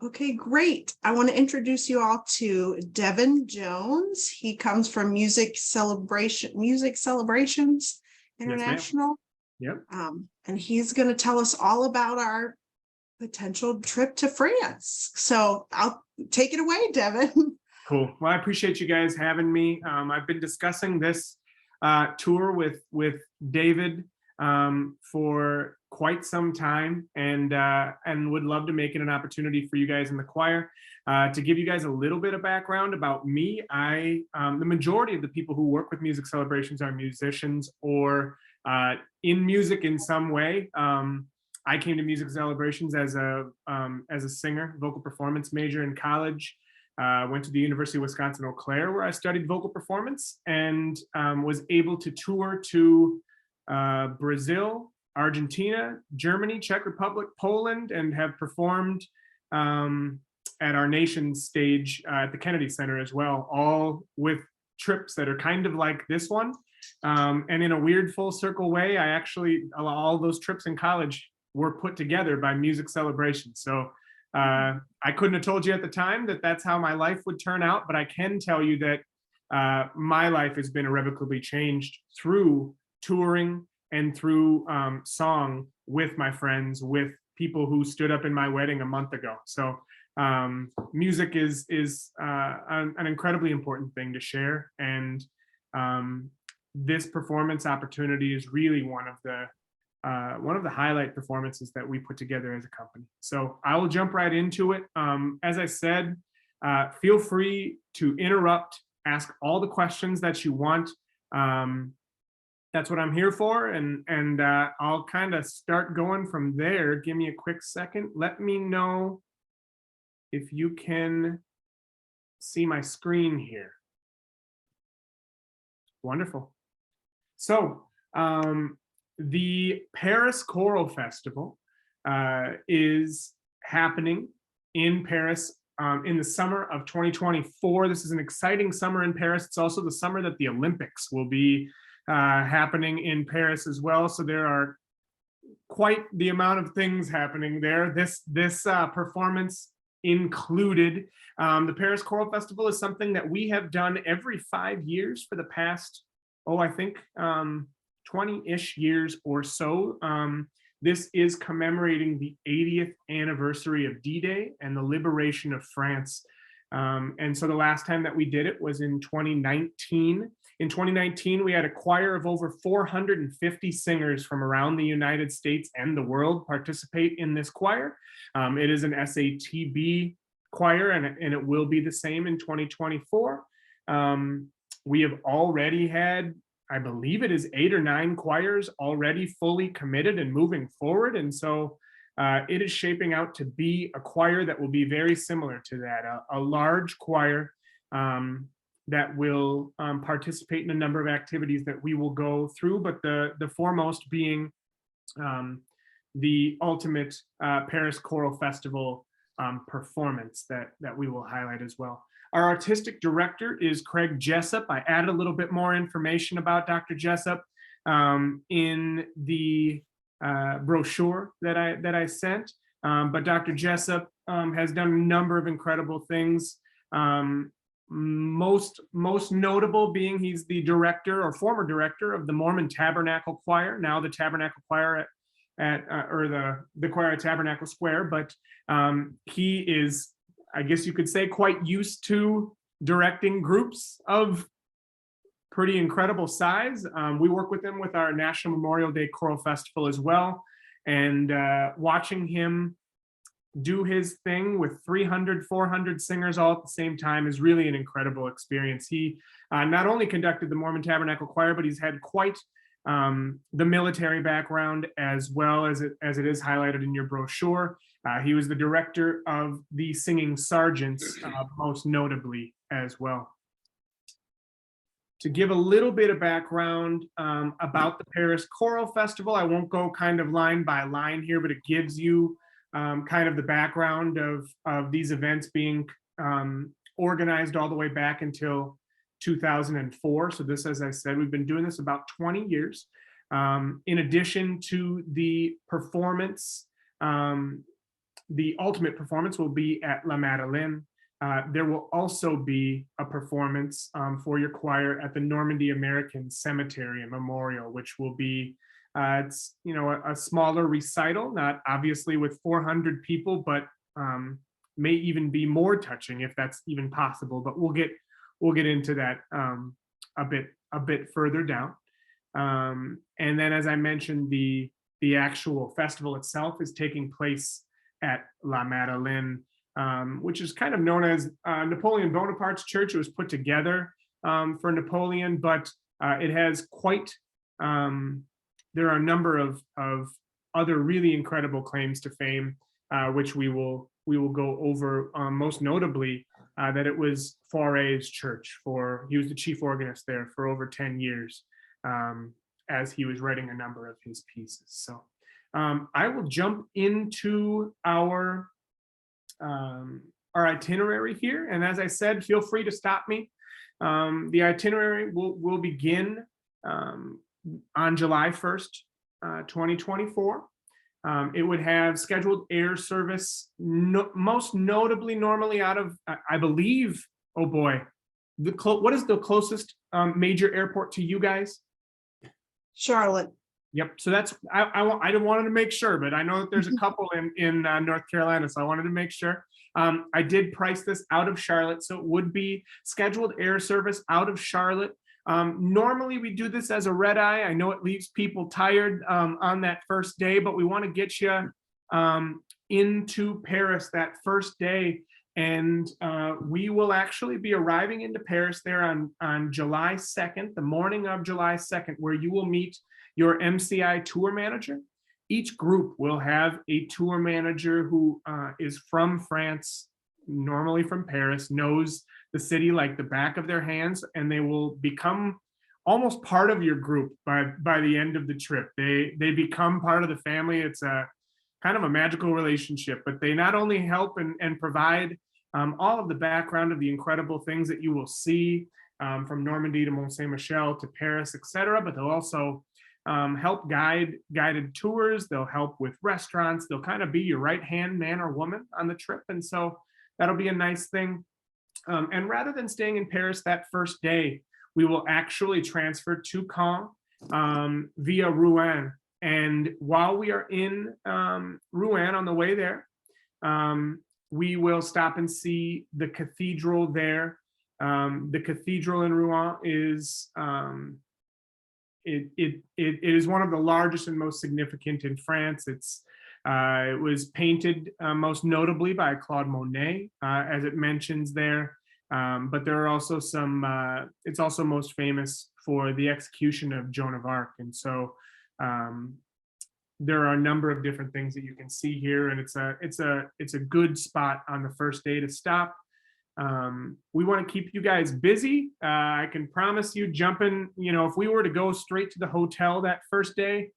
Okay, great. I want to introduce you all to Devin Jones. He comes from Music Celebrations Yes, ma'am. International. Yep. And he's going to tell us all about our potential trip to France. So I'll take it away, Devin. Cool. Well, I appreciate you guys having me. I've been discussing this tour with David for quite some time, and would love to make it an opportunity for you guys in the choir to give you guys a little bit of background about me. The majority of the people who work with Music Celebrations are musicians or in music in some way. I came to Music Celebrations as a singer, vocal performance major in college. Went to the University of Wisconsin-Eau Claire, where I studied vocal performance, and was able to tour to Brazil, Argentina, Germany, Czech Republic, Poland, and have performed at our nation's stage at the Kennedy Center as well, all with trips that are kind of like this one. And in a weird full circle way, all those trips in college were put together by Music Celebrations. So I couldn't have told you at the time that that's how my life would turn out, but I can tell you that my life has been irrevocably changed through touring and through song with my friends, with people who stood up in my wedding a month ago. So music is an incredibly important thing to share, and this performance opportunity is really one of the highlight performances that we put together as a company. So I will jump right into it. As I said, feel free to interrupt, ask all the questions that you want. That's what I'm here for, and I'll kind of start going from there. Give me a quick second. Let me know if you can see my screen here. Wonderful. So the Paris Choral Festival is happening in Paris in the summer of 2024. This is an exciting summer in Paris. It's also the summer that the Olympics will be happening in Paris as well. So there are quite the amount of things happening there. This performance included. The Paris Choral Festival is something that we have done every 5 years for the past, I think 20-ish years or so. This is commemorating the 80th anniversary of D-Day and the liberation of France. And so the last time that we did it was in 2019. In 2019, we had a choir of over 450 singers from around the United States and the world participate in this choir. It is an SATB choir, and it will be the same in 2024. We have already had, I believe it is 8 or 9 choirs already fully committed and moving forward. And so it is shaping out to be a choir that will be very similar to that, a large choir that will participate in a number of activities that we will go through, but the foremost being the ultimate Paris Choral Festival performance that we will highlight as well. Our artistic director is Craig Jessup. I added a little bit more information about Dr. Jessup in the brochure that I sent, but Dr. Jessup has done a number of incredible things. Most notable being he's the director or former director of the Mormon Tabernacle Choir, now the Tabernacle Choir or the choir at Tabernacle Square, but he is, I guess you could say, quite used to directing groups of pretty incredible size. We work with him with our National Memorial Day Choral Festival as well, and watching him do his thing with 300, 400 singers all at the same time is really an incredible experience. He not only conducted the Mormon Tabernacle Choir, but he's had quite the military background as well, as it is highlighted in your brochure. He was the director of the Singing Sergeants, most notably as well. To give a little bit of background about the Paris Choral Festival, I won't go kind of line by line here, but it gives you kind of the background of these events being organized all the way back until 2004. So this, as I said, we've been doing this about 20 years. In addition to the performance the ultimate performance will be at La Madeleine. There will also be a performance for your choir at the Normandy American Cemetery and Memorial, which will be it's a smaller recital, not obviously with 400 people, but may even be more touching if that's even possible. But we'll get into that a bit further down. And then, as I mentioned, the actual festival itself is taking place at La Madeleine, which is kind of known as Napoleon Bonaparte's church. It was put together for Napoleon, but it has quite, there are a number of other really incredible claims to fame, which we will go over, most notably that it was Fauré's church. He was the chief organist there for over 10 years as he was writing a number of his pieces. So I will jump into our itinerary here. And as I said, feel free to stop me. The itinerary will begin on July 1st, 2024. It would have scheduled air service, most notably normally out of, I believe, oh boy, what is the closest major airport to you guys? Charlotte. Yep. So that's, I wanted to make sure, but I know that there's a couple in North Carolina, so I wanted to make sure. I did price this out of Charlotte, so it would be scheduled air service out of Charlotte. Normally we do this as a red eye. I know it leaves people tired on that first day, but we want to get you into Paris that first day. And we will actually be arriving into Paris there on July 2nd, the morning of July 2nd, where you will meet your MCI tour manager. Each group will have a tour manager who is from France, normally from Paris, knows the city like the back of their hands, and they will become almost part of your group by the end of the trip. They become part of the family. It's a kind of a magical relationship, but they not only help and provide all of the background of the incredible things that you will see from Normandy to Mont Saint-Michel to Paris, etc., but they'll also help guided tours. They'll help with restaurants. They'll kind of be your right-hand man or woman on the trip. And so that'll be a nice thing. And rather than staying in Paris that first day, we will actually transfer to Caen via Rouen. And while we are in Rouen on the way there, we will stop and see the cathedral there. The cathedral in Rouen is it is one of the largest and most significant in France. It was painted most notably by Claude Monet, as it mentions there. But there are also some, it's also most famous for the execution of Joan of Arc. And so there are a number of different things that you can see here, and it's a good spot on the first day to stop. We want to keep you guys busy. I can promise you, jumping, if we were to go straight to the hotel that first day,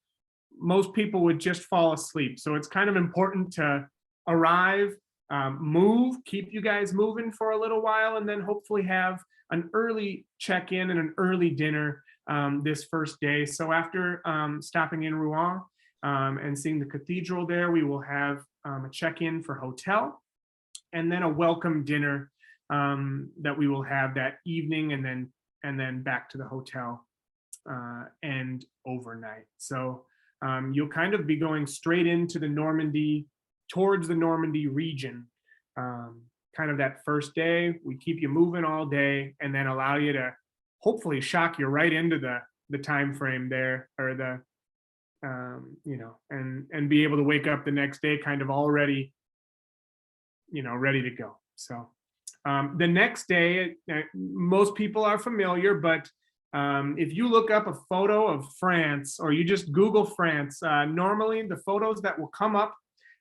most people would just fall asleep. So it's kind of important to arrive, move, keep you guys moving for a little while, and then hopefully have an early check-in and an early dinner this first day. So after stopping in Rouen and seeing the cathedral there, we will have a check-in for hotel, and then a welcome dinner that we will have that evening, and then back to the hotel and overnight. So you'll kind of be going straight into towards the Normandy region. Kind of that first day, we keep you moving all day, and then allow you to hopefully shock you right into the time frame there, or the and be able to wake up the next day kind of already ready to go. So the next day, most people are familiar, but if you look up a photo of France, or you just Google France, normally the photos that will come up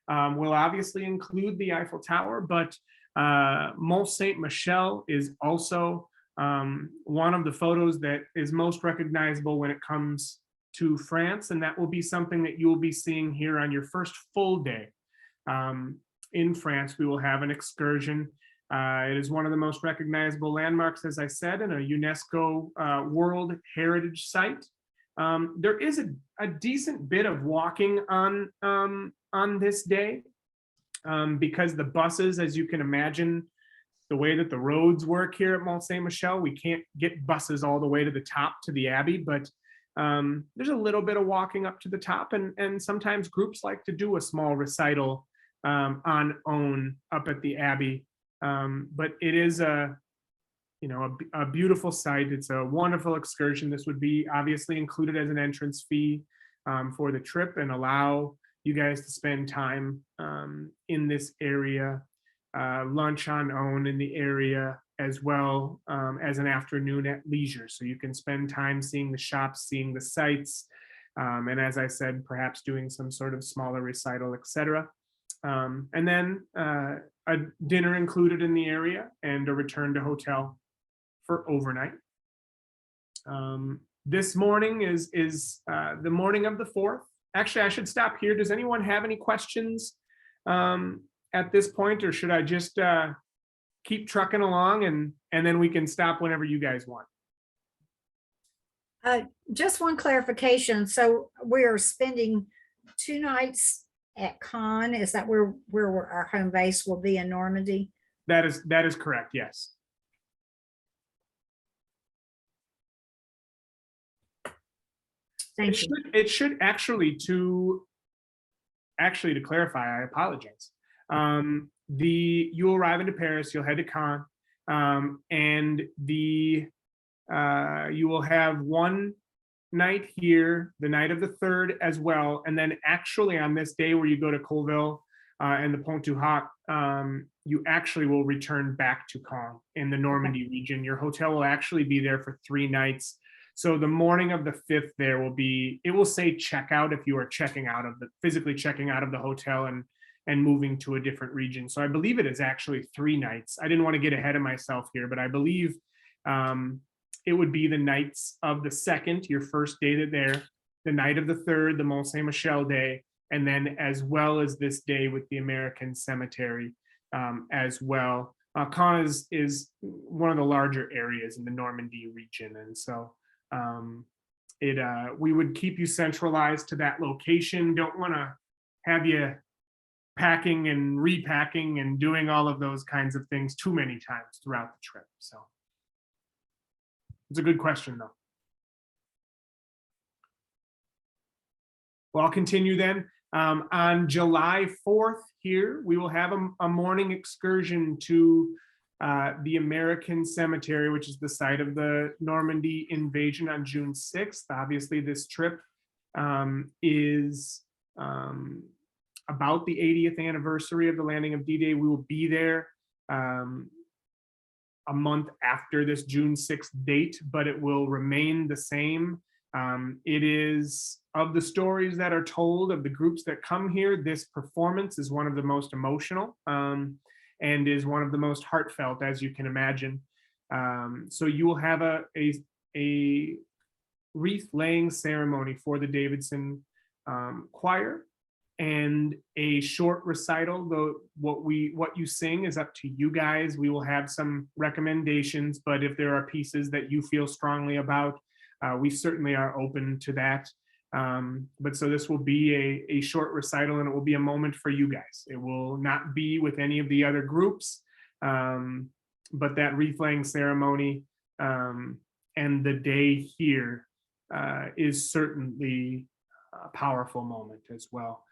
will obviously include the Eiffel Tower, but Mont Saint-Michel is also one of the photos that is most recognizable when it comes to France, and that will be something that you will be seeing here on your first full day. In France, we will have an excursion. It is one of the most recognizable landmarks, as I said, in a UNESCO World Heritage Site. There is a decent bit of walking on this day. because the buses, as you can imagine, the way that the roads work here at Mont Saint Michel, we can't get buses all the way to the top to the Abbey, but there's a little bit of walking up to the top, and sometimes groups like to do a small recital on own up at the Abbey. But it is a beautiful site. It's a wonderful excursion. This would be obviously included as an entrance fee for the trip and allow you guys to spend time in this area, lunch on own in the area, as well as an afternoon at leisure. So you can spend time seeing the shops, seeing the sites, and as I said, perhaps doing some sort of smaller recital, etc. And then a dinner included in the area and a return to hotel for overnight. This morning is the morning of the 4th. Actually, I should stop here. Does anyone have any questions at this point, or should I just keep trucking along and then we can stop whenever you guys want? Just one clarification. So we are spending 2 nights at Cannes. Is that where our home base will be in Normandy? That is correct. Yes. Thank you. It should actually to clarify, I apologize. You'll arrive into Paris, you'll head to Cannes, and you will have one night here, the night of the 3rd as well. And then actually on this day where you go to Colville and the Pont du Hoc, you actually will return back to Caen in the Normandy region. Your hotel will actually be there for 3 nights. So the morning of the 5th, it will say checkout if you are physically checking out of the hotel and moving to a different region. So I believe it is actually 3 nights. I didn't want to get ahead of myself here, but I believe it would be the nights of the 2nd, your first day there, the night of the 3rd, the Mont Saint Michel day, and then as well as this day with the American Cemetery as well. Caen is one of the larger areas in the Normandy region, and so we would keep you centralized to that location. Don't want to have you packing and repacking and doing all of those kinds of things too many times throughout the trip. So it's a good question, though. Well, I'll continue then. On July 4th here, we will have a morning excursion to the American Cemetery, which is the site of the Normandy invasion on June 6th. Obviously, this trip is about the 80th anniversary of the landing of D-Day. We will be there a month after this June 6th date, but it will remain the same. It is, of the stories that are told of the groups that come here, this performance is one of the most emotional and is one of the most heartfelt, as you can imagine. So you will have a wreath laying ceremony for the Davidson choir and a short recital. Though what you sing is up to you guys. We will have some recommendations, but if there are pieces that you feel strongly about, we certainly are open to that. But so this will be a short recital, and it will be a moment for you guys. It will not be with any of the other groups, but that wreath laying ceremony and the day here is certainly a powerful moment as well.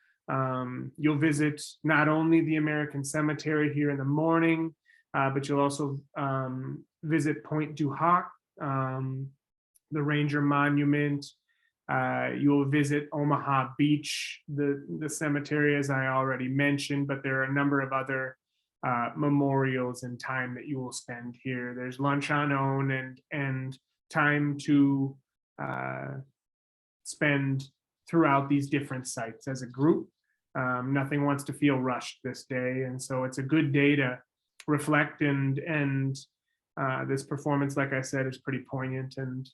You'll visit not only the American Cemetery here in the morning, but you'll also visit Pont du Hoc, the Ranger Monument. You'll visit Omaha Beach, the cemetery, as I already mentioned, but there are a number of other memorials and time that you will spend here. There's lunch on own and time to spend throughout these different sites as a group. Nothing wants to feel rushed this day, and so it's a good day to reflect, and this performance, like I said, is pretty poignant. And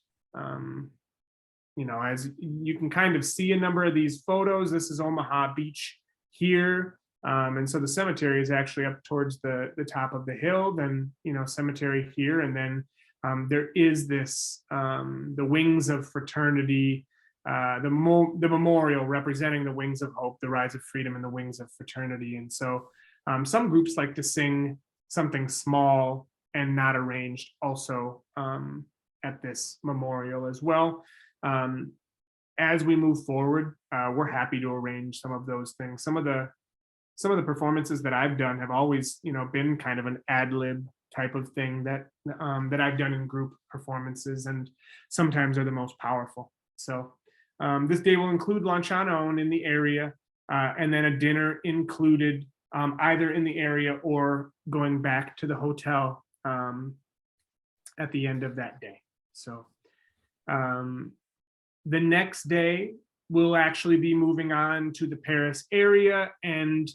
as you can kind of see a number of these photos, this is Omaha Beach here, and so the cemetery is actually up towards the top of the hill, then cemetery here, and then there is this the Wings of Fraternity the memorial representing the Wings of Hope, the Rise of Freedom, and the Wings of Fraternity. And so some groups like to sing something small and not arranged also at this memorial as well. As we move forward, we're happy to arrange some of those things. Some of the performances that I've done have always, been kind of an ad lib type of thing that I've done in group performances, and sometimes are the most powerful. So this day will include lunch on own in the area, and then a dinner included either in the area or going back to the hotel at the end of that day. So the next day, we'll actually be moving on to the Paris area and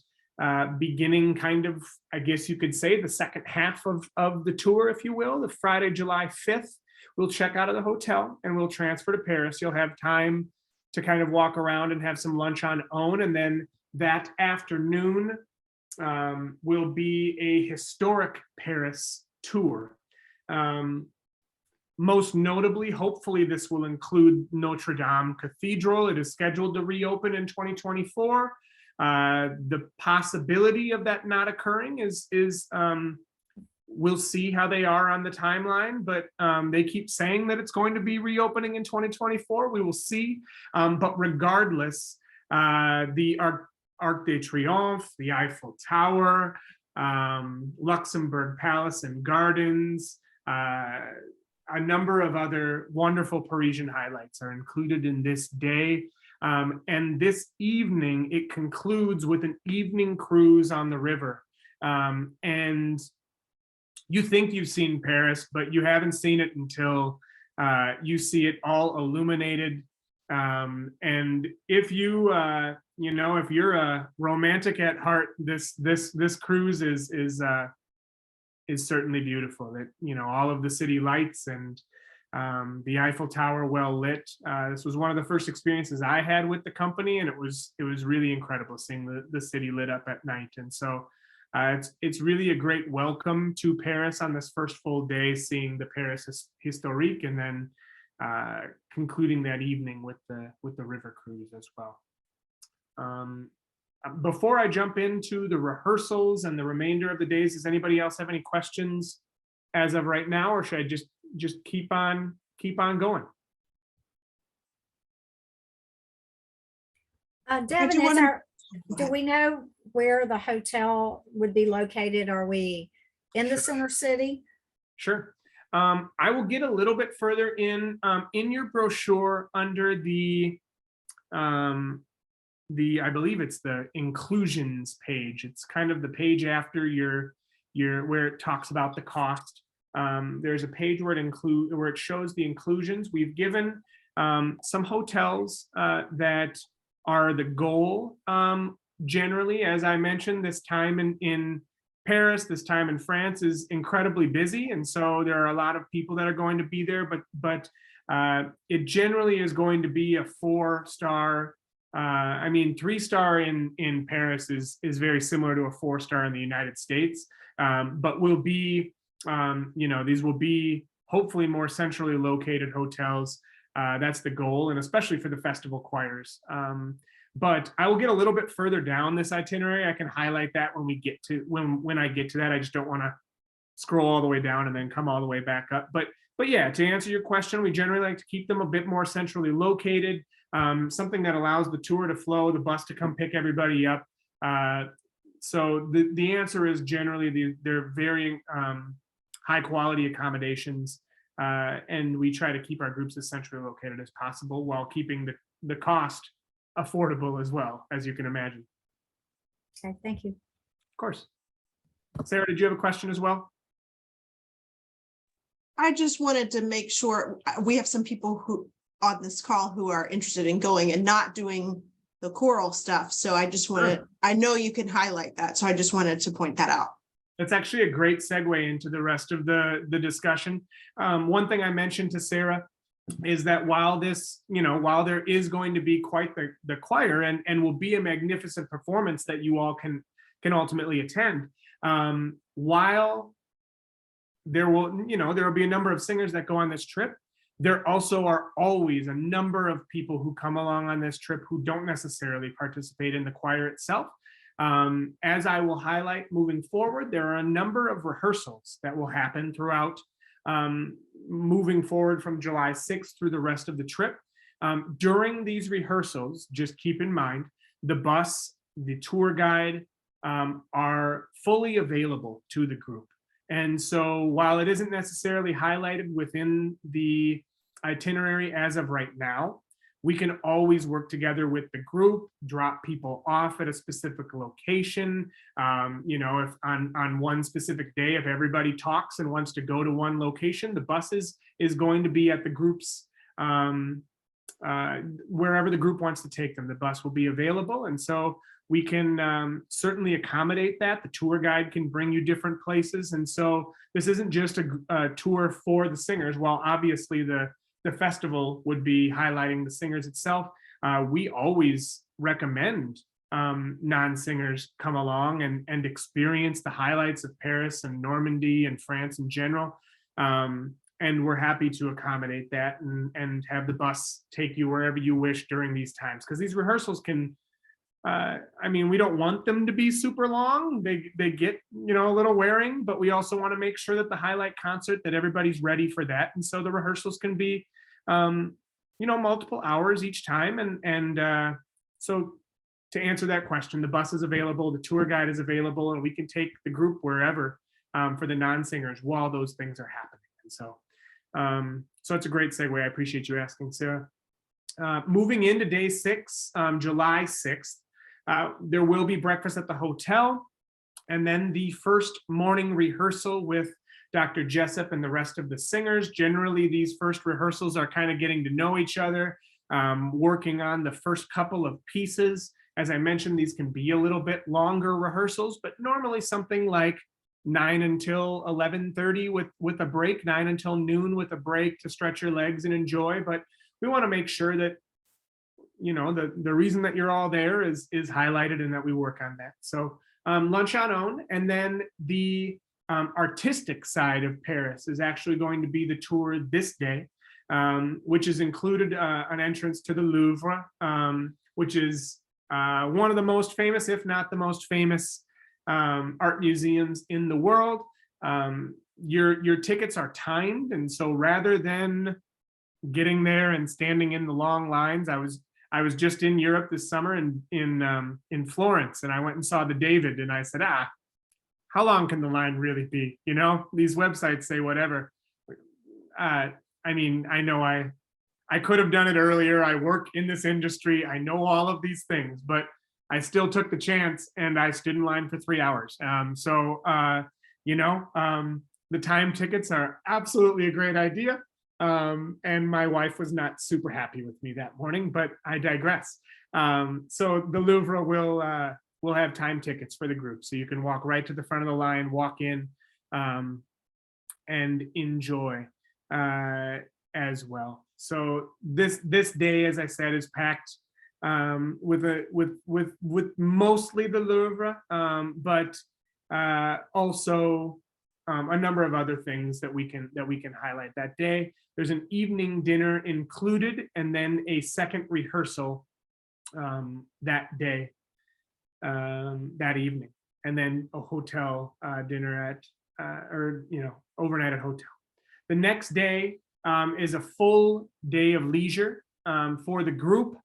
beginning kind of, I guess you could say, the second half of the tour, if you will. The Friday, July 5th, we'll check out of the hotel and we'll transfer to Paris. You'll have time to kind of walk around and have some lunch on own. And then that afternoon will be a historic Paris tour. Most notably, hopefully this will include Notre Dame Cathedral. It is scheduled to reopen in 2024. The possibility of that not occurring is we'll see how they are on the timeline, but they keep saying that it's going to be reopening in 2024. We will see. But regardless, the Arc de Triomphe, the Eiffel Tower, Luxembourg Palace and Gardens, a number of other wonderful Parisian highlights are included in this day. And this evening, it concludes with an evening cruise on the river. And you think you've seen Paris, but you haven't seen it until you see it all illuminated. And if you, if you're a romantic at heart, this cruise is certainly beautiful. That all of the city lights and the Eiffel Tower well lit. This was one of the first experiences I had with the company, and it was really incredible seeing the city lit up at night. And so it's really a great welcome to Paris on this first full day, seeing the Paris Historique, and then concluding that evening with the river cruise as well. Before I jump into the rehearsals and the remainder of the days, does anybody else have any questions as of right now, or should I just keep on going? Devin, do we know where the hotel would be located? Are we in the center city? Sure. I will get a little bit further in your brochure under I believe it's the inclusions page. It's kind of the page after your where it talks about the cost. There's a page where it shows the inclusions. We've given some hotels that are the goal. Generally, as I mentioned, this time in Paris, this time in France is incredibly busy, and so there are a lot of people that are going to be there. But it generally is going to be a 4-star. 3-star in Paris is very similar to a 4-star in the United States, but will be, these will be hopefully more centrally located hotels. That's the goal, and especially for the festival choirs. But I will get a little bit further down this itinerary. I can highlight that when we get to when I get to that. I just don't want to scroll all the way down and then come all the way back up. But yeah, to answer your question, we generally like to keep them a bit more centrally located. Something that allows the tour to flow, the bus to come pick everybody up. So the answer is generally they're very high quality accommodations, and we try to keep our groups as centrally located as possible while keeping the cost affordable as well, as you can imagine. Okay, thank you. Of course. Sarah, did you have a question as well? I just wanted to make sure we have some people who on this call who are interested in going and not doing the choral stuff. So I just wanted, I know you can highlight that. So I just wanted to point that out. That's actually a great segue into the rest of the discussion. One thing I mentioned to Sarah is that while there is going to be quite the choir and will be a magnificent performance that you all can ultimately attend, while there will be a number of singers that go on this trip, There also are always a number of people who come along on this trip who don't necessarily participate in the choir itself. As I will highlight moving forward, there are a number of rehearsals that will happen throughout moving forward from July 6th through the rest of the trip. During these rehearsals, just keep in mind, the bus, the tour guide are fully available to the group. And so while it isn't necessarily highlighted within the itinerary as of right now, we can always work together with the group, drop people off at a specific location. If on one specific day, if everybody talks and wants to go to one location, the bus is going to be at the group's, wherever the group wants to take them, the bus will be available. And so we can certainly accommodate that. The tour guide can bring you different places. And so this isn't just a tour for the singers. While obviously the festival would be highlighting the singers itself, we always recommend non-singers come along and experience the highlights of Paris and Normandy and France in general. And we're happy to accommodate that and have the bus take you wherever you wish during these times. Because these rehearsals can, we don't want them to be super long. They get, a little wearing, but we also want to make sure that the highlight concert, that everybody's ready for that. And so the rehearsals can be, multiple hours each time. And so to answer that question, the bus is available, the tour guide is available, and we can take the group wherever for the non-singers while those things are happening. And so it's a great segue. I appreciate you asking, Sarah. Moving into day 6, July 6th, there will be breakfast at the hotel, and then the first morning rehearsal with Dr. Jessup and the rest of the singers. Generally, these first rehearsals are kind of getting to know each other, working on the first couple of pieces. As I mentioned, these can be a little bit longer rehearsals, but normally something like 9 until 11:30 with a break, 9 until noon with a break to stretch your legs and enjoy. But we want to make sure that the reason that you're all there is highlighted and that we work on that. So lunch on own, and then the artistic side of Paris is actually going to be the tour this day, which is included an entrance to the Louvre, which is one of the most famous, if not the most famous, art museums in the world. Your tickets are timed, and so rather than getting there and standing in the long lines, I was just in Europe this summer in Florence, and I went and saw the David, and I said, how long can the line really be? These websites say whatever. I know I could have done it earlier. I work in this industry. I know all of these things, but I still took the chance and I stood in line for 3 hours. The time tickets are absolutely a great idea. And my wife was not super happy with me that morning, but I digress. So the Louvre will have time tickets for the group. So you can walk right to the front of the line, walk in, and enjoy as well. So this day, as I said, is packed with mostly the Louvre, but also a number of other things that we can highlight that day. There's an evening dinner included, and then a second rehearsal that day, that evening, and then a hotel dinner overnight at hotel. The next day is a full day of leisure for the group.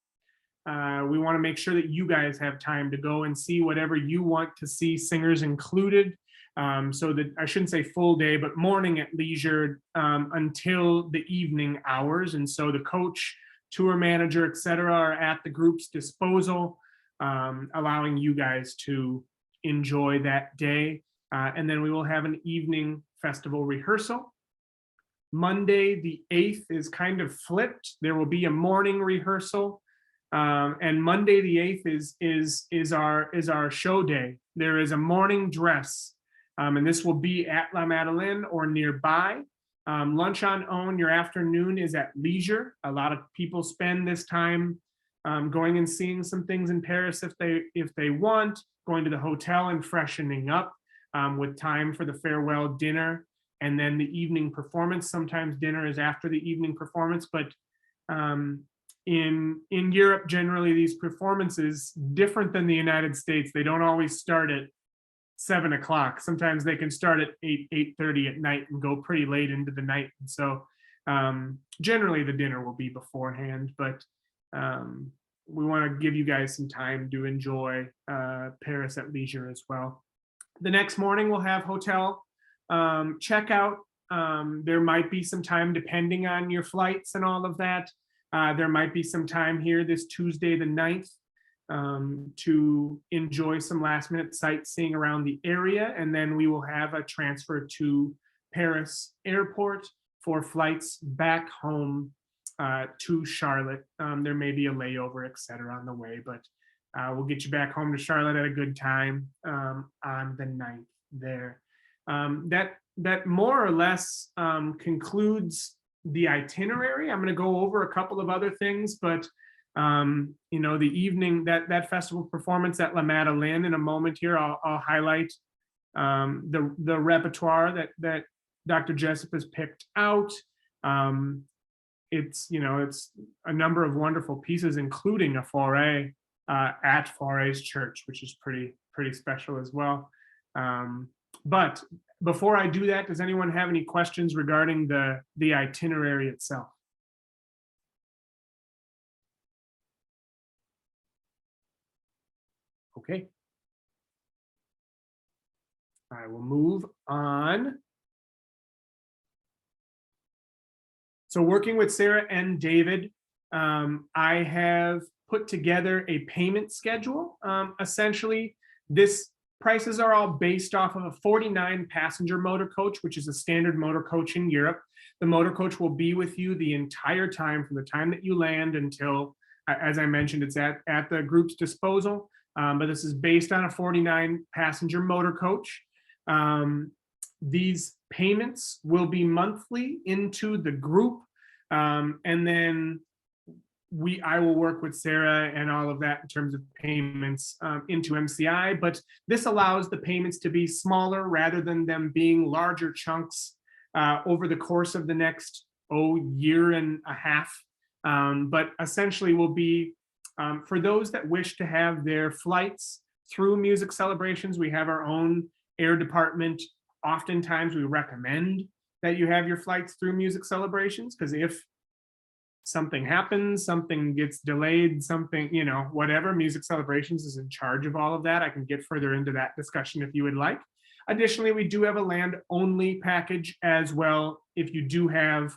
We want to make sure that you guys have time to go and see whatever you want to see, singers included. So that I shouldn't say full day, but morning at leisure until the evening hours. And so the coach, tour manager, etc., are at the group's disposal, allowing you guys to enjoy that day. And then we will have an evening festival rehearsal. Monday, the 8th, is kind of flipped. There will be a morning rehearsal. And Monday, the 8th, is our show day. There is a morning dress. And this will be at La Madeleine or nearby. Lunch on own, your afternoon is at leisure. A lot of people spend this time going and seeing some things in Paris if they want, going to the hotel and freshening up with time for the farewell dinner and then the evening performance. Sometimes dinner is after the evening performance, but in Europe, generally these performances, different than the United States, they don't always start at 7 o'clock. Sometimes they can start at 8:30 at night and go pretty late into the night. And so generally the dinner will be beforehand, but we want to give you guys some time to enjoy Paris at leisure as well. The next morning we'll have hotel checkout. There might be some time depending on your flights and all of that. There might be some time here this Tuesday the 9th to enjoy some last minute sightseeing around the area. And then we will have a transfer to Paris airport for flights back home to Charlotte. There may be a layover, et cetera, on the way, but we'll get you back home to Charlotte at a good time on the 9th there. That more or less concludes the itinerary. I'm going to go over a couple of other things, but you know, the evening, that festival performance at La Madeleine, in a moment here, I'll highlight the repertoire that Dr. Jessup has picked out. It's, you know, it's a number of wonderful pieces, including a Fauré at Fauré's church, which is pretty special as well. But before I do that, does anyone have any questions regarding the itinerary itself? Okay. I will move on. So working with Sarah and David, I have put together a payment schedule. Essentially, prices are all based off of a 49 passenger motor coach, which is a standard motor coach in Europe. The motor coach will be with you the entire time, from the time that you land until, as I mentioned, it's at the group's disposal. But this is based on a 49 passenger motor coach. These payments will be monthly into the group. And then I will work with Sarah and all of that in terms of payments into MCI, but this allows the payments to be smaller rather than them being larger chunks over the course of the next year and a half. But essentially will be for those that wish to have their flights through music celebrations. We have our own air department. Oftentimes we recommend that you have your flights through music celebrations, because if something happens, something gets delayed, something, you know, whatever, music celebrations is in charge of all of that. I can get further into that discussion if you would like. Additionally, we do have a land only package as well. If you do have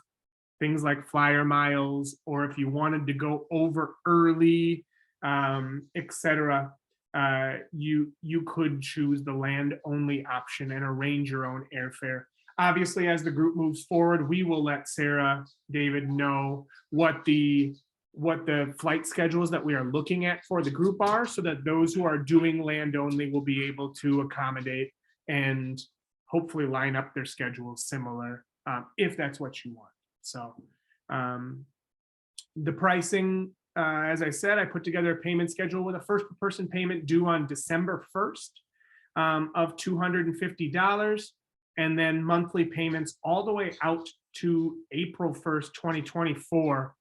things like flyer miles, or if you wanted to go over early, etc., you could choose the land only option and arrange your own airfare. Obviously, as the group moves forward, we will let Sarah, David know what the flight schedules that we are looking at for the group are, so that those who are doing land only will be able to accommodate and hopefully line up their schedules similar, if that's what you want. So the pricing, as I said, I put together a payment schedule with a first person payment due on December 1st of $250. And then monthly payments all the way out to April 1st, 2024,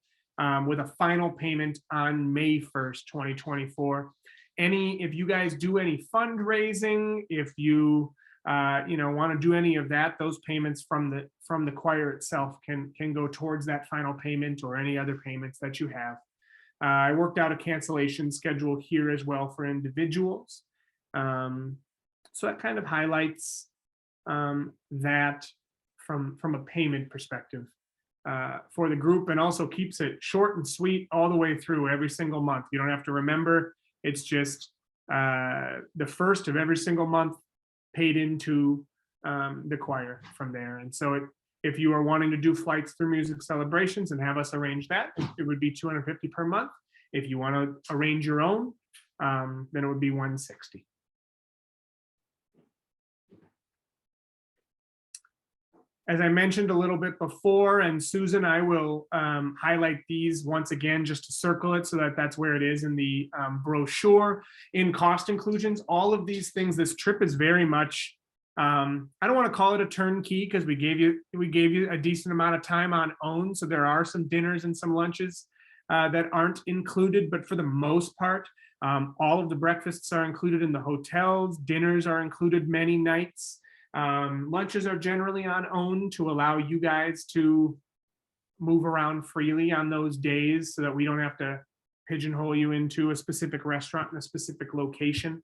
with a final payment on May 1st, 2024. If you guys do any fundraising, if you want to do any of that, those payments from the choir itself can go towards that final payment or any other payments that you have. I worked out a cancellation schedule here as well for individuals. So that kind of highlights that from a payment perspective for the group, and also keeps it short and sweet all the way through every single month. You don't have to remember. It's just the first of every single month paid into the choir from there. And so if you are wanting to do flights through music celebrations and have us arrange that, it would be $250 per month. If you want to arrange your own, then it would be $160. As I mentioned a little bit before, and Susan, I will highlight these once again just to circle it so that that's where it is in the brochure. In cost inclusions, all of these things, this trip is very much I don't want to call it a turnkey because we gave you a decent amount of time on own. So there are some dinners and some lunches that aren't included, but for the most part, all of the breakfasts are included in the hotels. Dinners are included many nights. Lunches are generally on own to allow you guys to move around freely on those days so that we don't have to pigeonhole you into a specific restaurant in a specific location.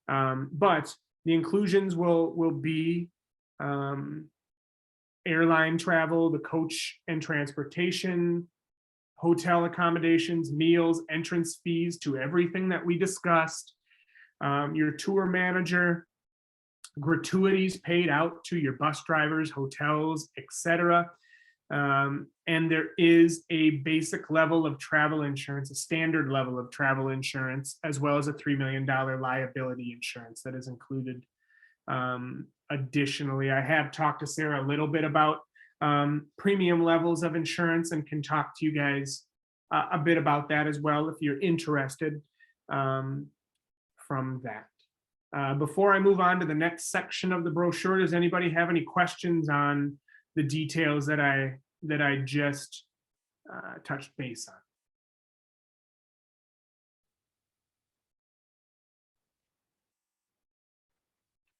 But the inclusions will be airline travel, the coach and transportation, hotel accommodations, meals, entrance fees to everything that we discussed, your tour manager, gratuities paid out to your bus drivers, hotels, etc. And there is a basic level of travel insurance, a standard level of travel insurance, as well as a $3 million liability insurance that is included. Additionally, I have talked to Sarah a little bit about premium levels of insurance and can talk to you guys a bit about that as well if you're interested from that. Before I move on to the next section of the brochure, does anybody have any questions on the details that I just touched base on?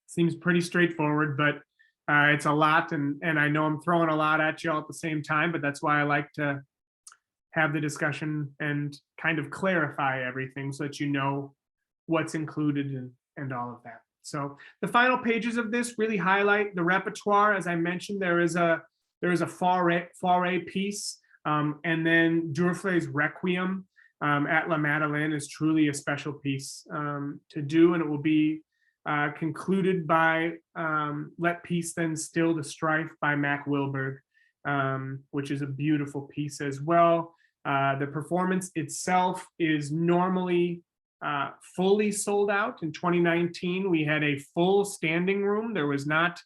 Seems pretty straightforward, but it's a lot, and I know I'm throwing a lot at you all at the same time, but that's why I like to have the discussion and kind of clarify everything so that you know what's included and all of that. So the final pages of this really highlight the repertoire. As I mentioned, there is a Fauré piece, and then Duruflé's Requiem at La Madeleine is truly a special piece to do, and it will be concluded by Let Peace Then Still the Strife by Mac Wilberg, which is a beautiful piece as well. The performance itself is normally fully sold out. In 2019, we had a full standing room. There was not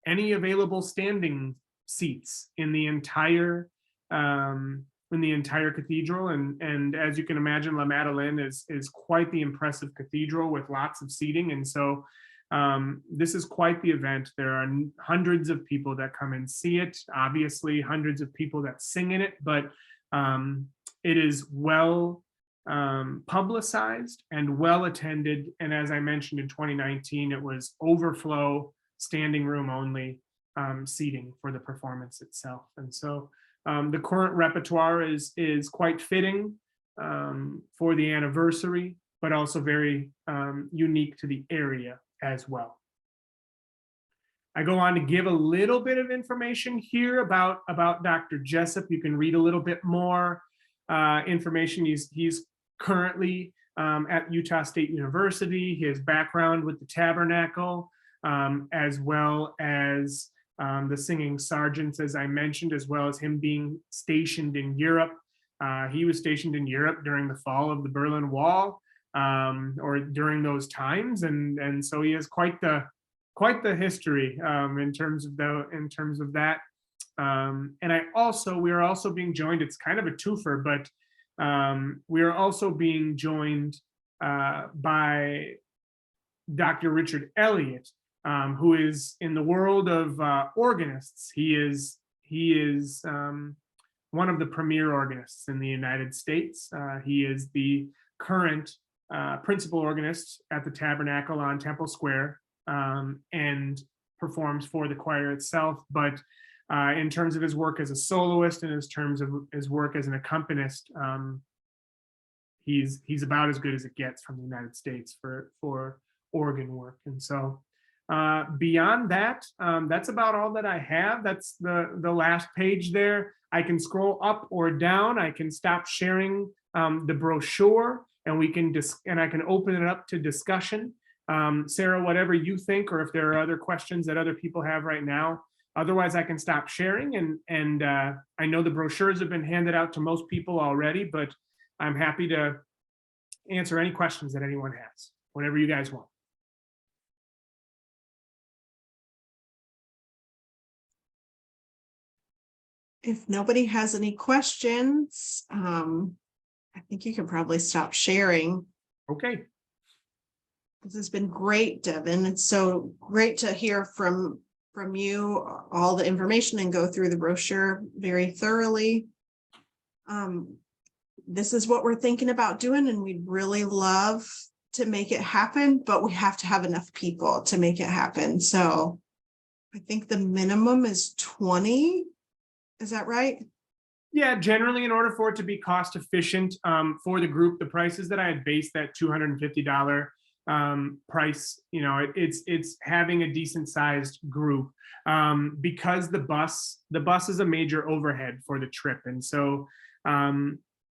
any available standing seats in the entire cathedral, and as you can imagine, La Madeleine is quite the impressive cathedral with lots of seating, and so this is quite the event. There are hundreds of people that come and see it, obviously hundreds of people that sing in it, but it is well publicized and well attended, and as I mentioned, in 2019 it was overflow, standing room only seating for the performance itself. And so the current repertoire is quite fitting for the anniversary, but also very unique to the area as well. I go on to give a little bit of information here about Dr. Jessup. You can read a little bit more information. He's currently at Utah State University. His background with the Tabernacle, as well as the singing sergeants, as I mentioned, as well as him being stationed in Europe. He was stationed in Europe during the fall of the Berlin Wall, or during those times, and so he has quite the history in terms of that. And we are also being joined. It's kind of a twofer, but we are also being joined by Dr. Richard Elliott, who is in the world of organists. He is one of the premier organists in the United States. He is the current principal organist at the Tabernacle on Temple Square, and performs for the choir itself. But in terms of his work as a soloist and in terms of his work as an accompanist, he's about as good as it gets from the United States for organ work. And so beyond that, that's about all that I have. That's the last page there. I can scroll up or down. I can stop sharing the brochure, and I can open it up to discussion. Sarah, whatever you think, or if there are other questions that other people have right now. Otherwise, I can stop sharing, and I know the brochures have been handed out to most people already, but I'm happy to answer any questions that anyone has, whatever you guys want. If nobody has any questions, I think you can probably stop sharing. Okay. This has been great, Devin. It's so great to hear from you all the information and go through the brochure very thoroughly. This is what we're thinking about doing, and we'd really love to make it happen, but we have to have enough people to make it happen. So I think the minimum is 20. Is that right? Yeah, generally, in order for it to be cost efficient for the group, the prices that I had based that $250 price, it's having a decent sized group because the bus is a major overhead for the trip, and so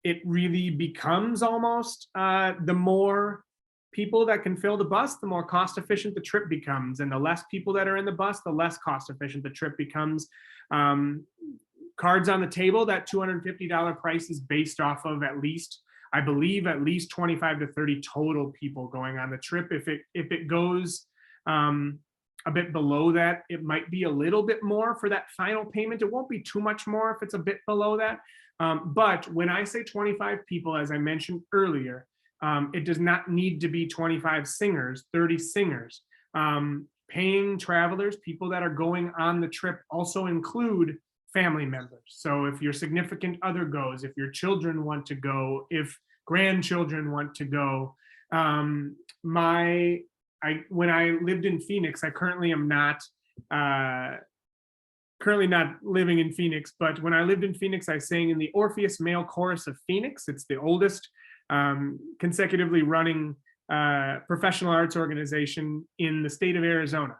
it really becomes almost the more people that can fill the bus, the more cost efficient the trip becomes, and the less people that are in the bus, the less cost efficient the trip becomes. Cards on the table, that $250 price is based off of at least 25 to 30 total people going on the trip. If it goes a bit below that, it might be a little bit more for that final payment. It won't be too much more if it's a bit below that. But when I say 25 people, as I mentioned earlier, it does not need to be 25 singers, 30 singers. Paying travelers, people that are going on the trip, also include family members. So if your significant other goes, if your children want to go, if grandchildren want to go, when I lived in Phoenix, I currently am not living in Phoenix, but when I lived in Phoenix, I sang in the Orpheus Male Chorus of Phoenix. It's the oldest consecutively running professional arts organization in the state of Arizona.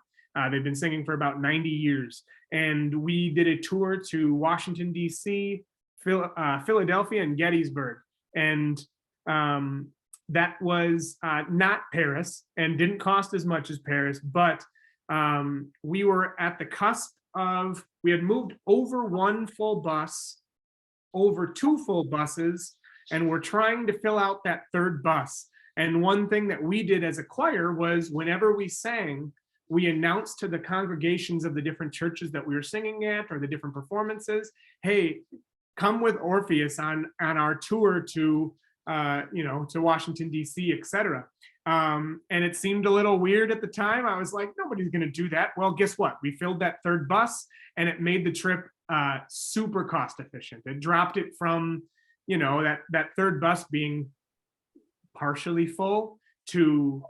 They've been singing for about 90 years. And we did a tour to Washington, D.C., Philadelphia, and Gettysburg. And that was not Paris and didn't cost as much as Paris, but we were at the cusp of, we had moved over one full bus, over two full buses, and we're trying to fill out that third bus. And one thing that we did as a choir was whenever we sang, we announced to the congregations of the different churches that we were singing at or the different performances, hey, come with Orpheus on our tour to Washington, D.C., etc. And it seemed a little weird at the time. I was like, nobody's going to do that. Well, guess what? We filled that third bus and it made the trip super cost efficient. It dropped it from, that third bus being partially full to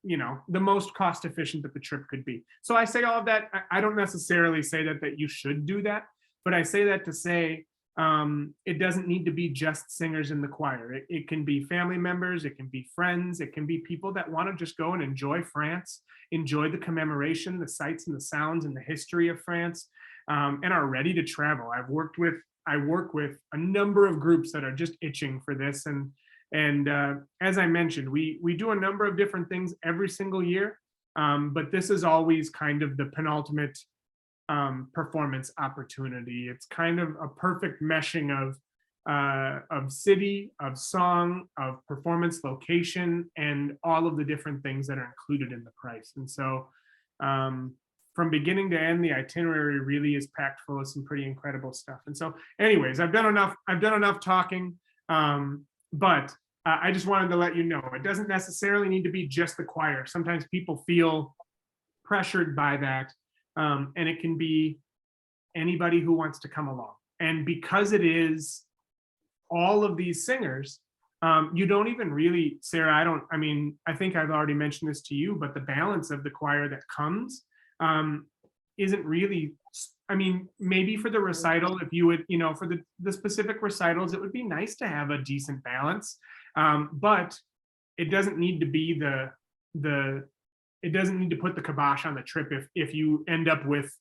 the most cost efficient that the trip could be. So I say all of that. I don't necessarily say that you should do that, but I say that to say it doesn't need to be just singers in the choir. It can be family members, it can be friends, it can be people that want to just go and enjoy France, enjoy the commemoration, the sights and the sounds and the history of France, and are ready to travel. I work with a number of groups that are just itching for this, and as I mentioned, we do a number of different things every single year, but this is always kind of the penultimate performance opportunity. It's kind of a perfect meshing of city, of song, of performance location, and all of the different things that are included in the price. And so from beginning to end, the itinerary really is packed full of some pretty incredible stuff. And so anyways, I've done enough talking. But I just wanted to let you know, it doesn't necessarily need to be just the choir. Sometimes people feel pressured by that, and it can be anybody who wants to come along. And because it is all of these singers, you don't even really, Sarah, I think I've already mentioned this to you, but the balance of the choir that comes isn't really, maybe for the recital, if you would, for the specific recitals, it would be nice to have a decent balance, but it doesn't need to be it doesn't need to put the kibosh on the trip if you end up with,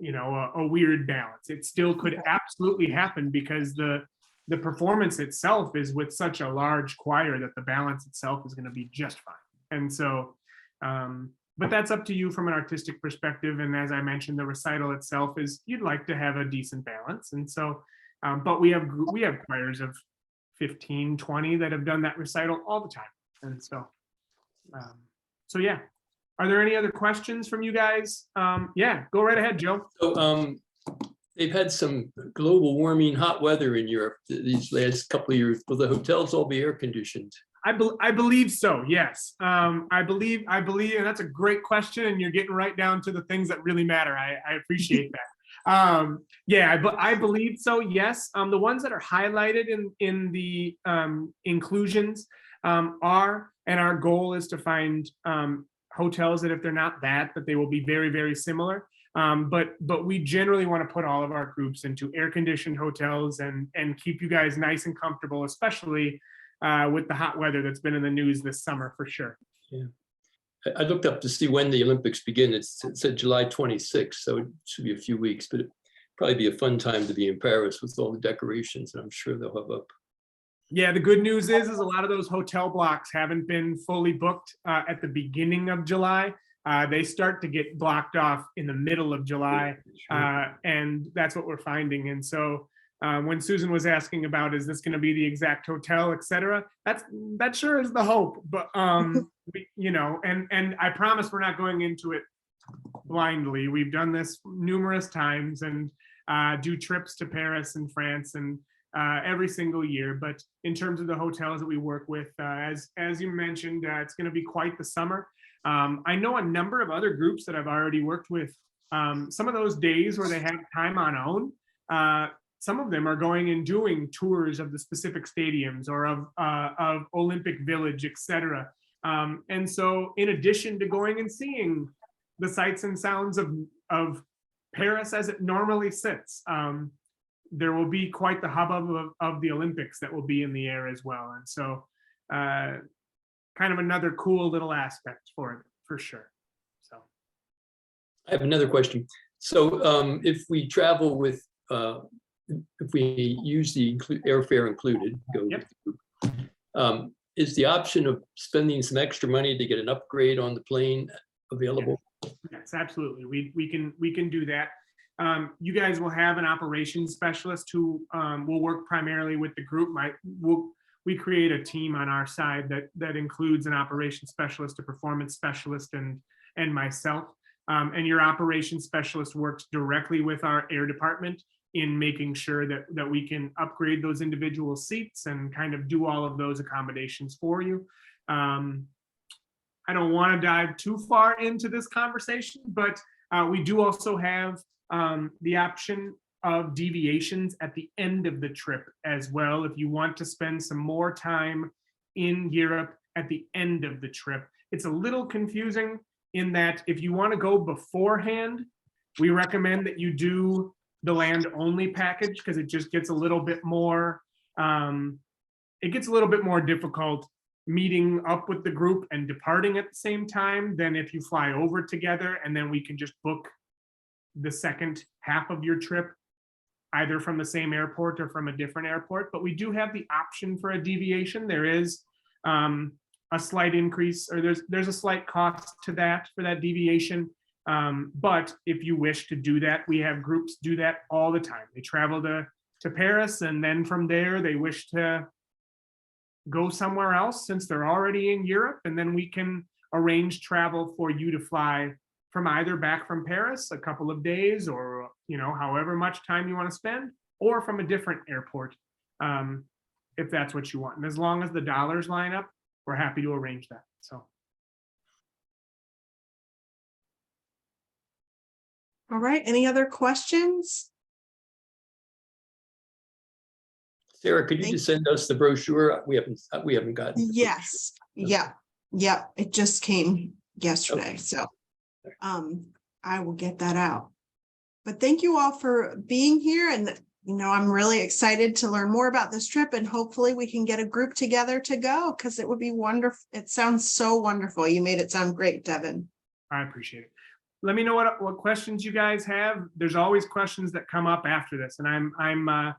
a weird balance. It still could absolutely happen because the performance itself is with such a large choir that the balance itself is going to be just fine. And so, but that's up to you from an artistic perspective. And as I mentioned, the recital itself is, you'd like to have a decent balance. And so, but we have choirs of 15, 20 that have done that recital all the time. And so, yeah. Are there any other questions from you guys? Yeah, go right ahead, Joe. So they've had some global warming, hot weather in Europe these last couple of years. Will the hotels all be air conditioned? I believe so. Yes. I believe, and that's a great question. And you're getting right down to the things that really matter. I appreciate that. Yeah, I believe so. Yes. The ones that are highlighted in the inclusions are, and our goal is to find hotels that if they're not that they will be very, very similar. But we generally want to put all of our groups into air-conditioned hotels and keep you guys nice and comfortable, especially with the hot weather that's been in the news this summer for sure. Yeah. I looked up to see when the Olympics begin. It said July 26th, so it should be a few weeks, but it'd probably be a fun time to be in Paris with all the decorations, and I'm sure they'll have up. Yeah, the good news is a lot of those hotel blocks haven't been fully booked at the beginning of July. They start to get blocked off in the middle of July, and that's what we're finding. And so when Susan was asking about, is this going to be the exact hotel, et cetera, that sure is the hope. But you know, and I promise we're not going into it blindly. We've done this numerous times and do trips to Paris and France and every single year. But in terms of the hotels that we work with, as you mentioned, it's going to be quite the summer. I know a number of other groups that I've already worked with. Some of those days where they have time on own, some of them are going and doing tours of the specific stadiums or of Olympic Village, etc. And so in addition to going and seeing the sights and sounds of Paris as it normally sits, there will be quite the hubbub of the Olympics that will be in the air as well. And so kind of another cool little aspect for it, for sure. So I have another question. So if we travel with, if we use the airfare included, go Yep. with the group, is the option of spending some extra money to get an upgrade on the plane available? yes, absolutely. We can do that. You guys will have an operations specialist who will work primarily with the group. We create a team on our side that includes an operations specialist, a performance specialist, and myself. And your operations specialist works directly with our air department in making sure that we can upgrade those individual seats and kind of do all of those accommodations for you. I don't want to dive too far into this conversation, but we do also have the option of deviations at the end of the trip as well. If you want to spend some more time in Europe at the end of the trip, it's a little confusing in that if you want to go beforehand, we recommend that you do the land only package because it just gets a little bit more, difficult meeting up with the group and departing at the same time than if you fly over together and then we can just book the second half of your trip either from the same airport or from a different airport. But we do have the option for a deviation. There is a slight increase, or there's a slight cost to that for that deviation. But if you wish to do that, we have groups do that all the time. They travel to Paris, and then from there they wish to go somewhere else since they're already in Europe, and then we can arrange travel for you to fly from either back from Paris a couple of days, or however much time you want to spend, or from a different airport, if that's what you want. And as long as the dollars line up, we're happy to arrange that. So. All right, any other questions? Sarah, could you just send us the brochure? We haven't gotten. the Yes, yeah, it just came yesterday, so I will get that out. But thank you all for being here, and I'm really excited to learn more about this trip, and hopefully we can get a group together to go, because it would be wonderful. It sounds so wonderful. You made it sound great, Devin. I appreciate it. Let me know what questions you guys have. There's always questions that come up after this, and I'm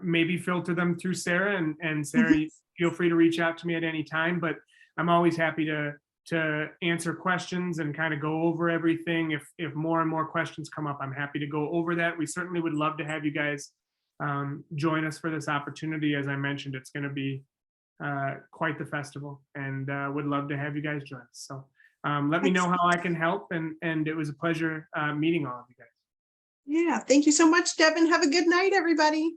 maybe filter them through Sarah, and Sarah, feel free to reach out to me at any time, but I'm always happy to answer questions and kind of go over everything. If more and more questions come up, I'm happy to go over that. We certainly would love to have you guys join us for this opportunity. As I mentioned, it's going to be quite the festival, and would love to have you guys join us. So let me know how I can help, and it was a pleasure meeting all of you guys. Yeah, thank you so much, Devin. Have a good night, everybody.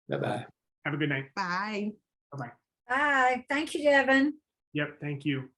Bye-bye. Have a good night. Bye. Bye-bye. Bye. Thank you, Devin. Yep, thank you.